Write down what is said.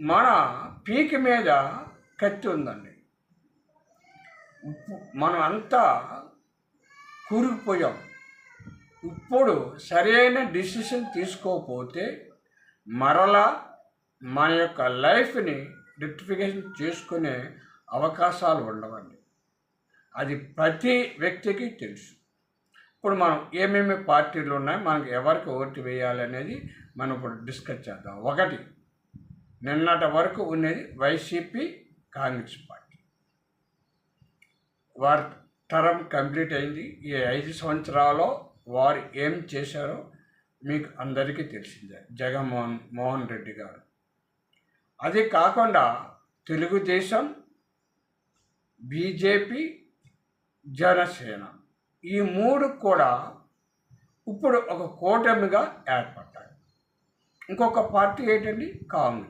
మన పీక మీద కత్తి ఉందండి. మనం అంతా కూరుకుపోయాం. ఇప్పుడు సరైన డిసిషన్ తీసుకోకపోతే మరలా మన యొక్క లైఫ్ని రెక్టిఫికేషన్ చేసుకునే అవకాశాలు ఉండవండి. అది ప్రతి వ్యక్తికి తెలుసు. ఇప్పుడు మనం ఏమేమి పార్టీలు ఉన్నాయి, మనకు ఎవరికి ఓటు వేయాలనేది మనం ఇప్పుడు డిస్కస్ చేద్దాం. ఒకటి, నిన్నటి వరకు ఉన్నది వైసీపీ, కాంగ్రెస్ పార్టీ. వారి టర్మ్ కంప్లీట్ అయింది. ఈ 5 సంవత్సరాల్లో వారు ఏం చేశారో మీకు అందరికీ తెలిసిందే. జగన్మోహన్ రెడ్డి గారు. అది కాకుండా తెలుగుదేశం, బీజేపీ, జనసేన, ఈ 3 కూడా ఇప్పుడు ఒక కూటమిగా ఏర్పడ్డాయి. ఇంకొక పార్టీ ఏంటండి? కాంగ్రెస్.